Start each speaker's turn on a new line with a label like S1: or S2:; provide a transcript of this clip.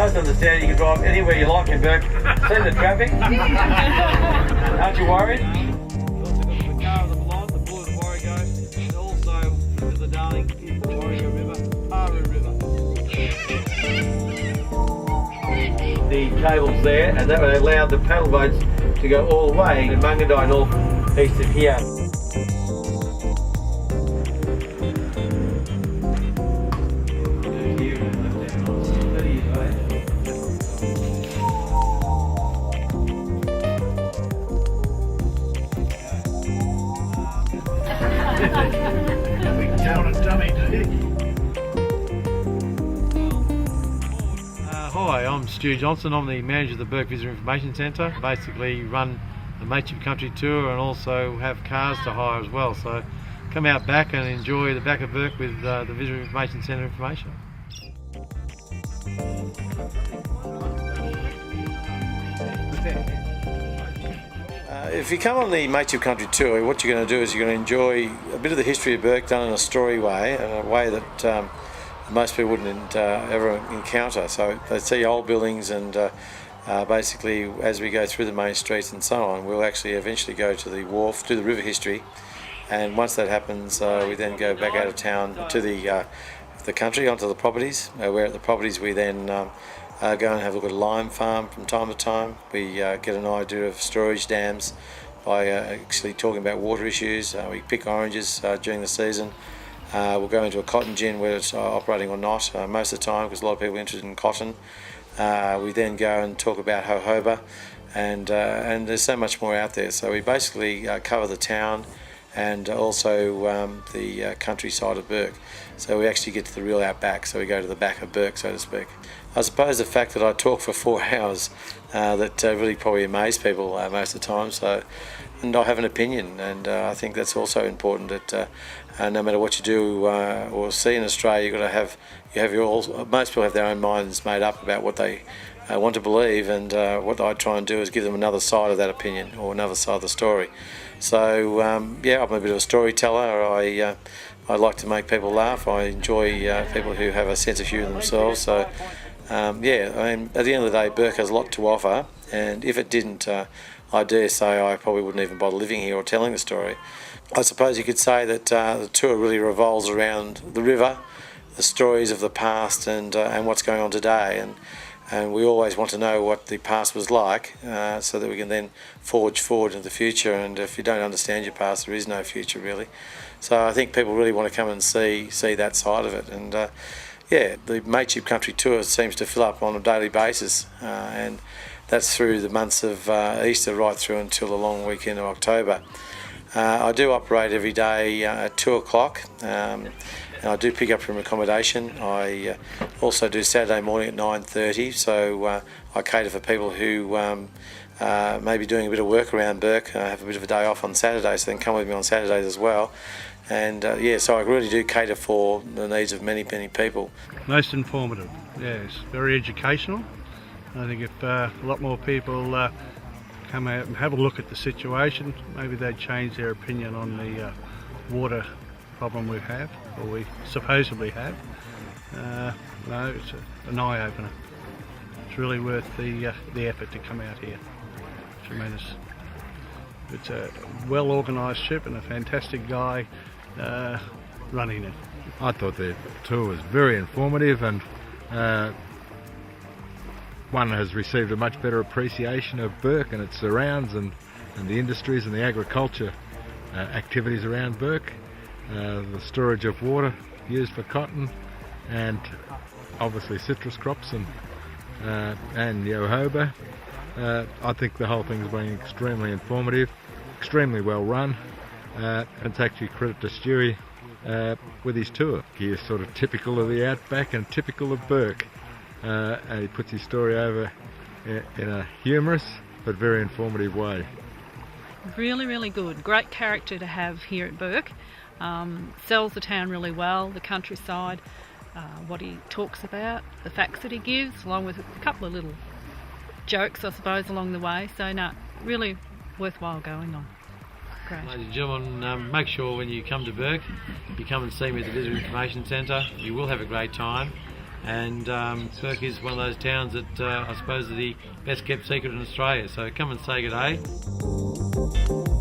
S1: Most understand you can drive anywhere you like in Bourke. See the traffic? Aren't you worried? We've also got the car of the blonde, the bullet of Warrego, and also the darling is the Warrego River, Paru River. The cable's there, and that would allow the paddle boats to go all the way to Mungandai north east of here. Hi, I'm Stuart Johnson. I'm the manager of the Bourke Visitor Information Centre. Basically run the Mateship Country Tour and also have cars to hire as well. So come out back and enjoy the back of Bourke with the Visitor Information Centre information. If you come on the Mateship Country Tour, what you're going to do is you're going to enjoy a bit of the history of Bourke done in a story way, and a way that most people wouldn't ever encounter. So they see old buildings, and basically as we go through the main streets and so on, we'll actually eventually go to the wharf, do the river history, and once that happens we then go back out of town to the country, onto the properties. Where at the properties we then go and have a look at a lime farm from time to time. We get an idea of storage dams by actually talking about water issues. We pick oranges during the season. We'll go into a cotton gin, whether it's operating or not, most of the time, because a lot of people are interested in cotton. We then go and talk about jojoba, and there's so much more out there. So we basically cover the town and also the countryside of Bourke. So we actually get to the real outback, so we go to the back of Bourke, so to speak. I suppose the fact that I talk for 4 hours that really probably amazed people most of the time. So, and I have an opinion, and I think that's also important, that no matter what you do or see in Australia, you've got to have most people have their own minds made up about what they want to believe, and what I try and do is give them another side of that opinion or another side of the story. So yeah, I'm a bit of a storyteller. I like to make people laugh. I enjoy people who have a sense of humour themselves. So yeah, I mean, at the end of the day, Bourke has a lot to offer, and if it didn't, I dare say I probably wouldn't even bother living here or telling the story. I suppose you could say that the tour really revolves around the river, the stories of the past, and what's going on today, and we always want to know what the past was like, so that we can then forge forward into the future. And if you don't understand your past, there is no future really. So I think people really want to come and see that side of it. And yeah, the Mateship Country Tour seems to fill up on a daily basis, and that's through the months of Easter right through until the long weekend of October. I do operate every day at 2 o'clock, and I do pick up from accommodation. I also do Saturday morning at 9:30, so I cater for people who may be doing a bit of work around Bourke, have a bit of a day off on Saturday, so they can come with me on Saturdays as well. And yeah, so I really do cater for the needs of many, many people.
S2: Most informative, yes, very educational. I think if a lot more people come out and have a look at the situation, maybe they'd change their opinion on the water problem we have, or we supposedly have. No, it's an eye-opener. It's really worth the effort to come out here. Tremendous. It's a well-organised ship and a fantastic guy running it.
S3: I thought the tour was very informative, and one has received a much better appreciation of Bourke and its surrounds, and the industries and the agriculture activities around Bourke, the storage of water used for cotton, and obviously citrus crops and jojoba. I think the whole thing has been extremely informative, extremely well run. It's actually credit to Stewie with his tour. He is sort of typical of the outback and typical of Bourke. And he puts his story over in a humorous but very informative way.
S4: Really, really good. Great character to have here at Bourke. Sells the town really well, the countryside, what he talks about, the facts that he gives, along with a couple of little jokes, I suppose, along the way. So, no, really worthwhile going on. Great.
S1: Ladies and gentlemen, make sure when you come to Bourke, you come and see me at the Visitor Information Centre. You will have a great time.
S5: and Bourke is one of those towns that I suppose are the best kept secret in Australia. So come and say good day.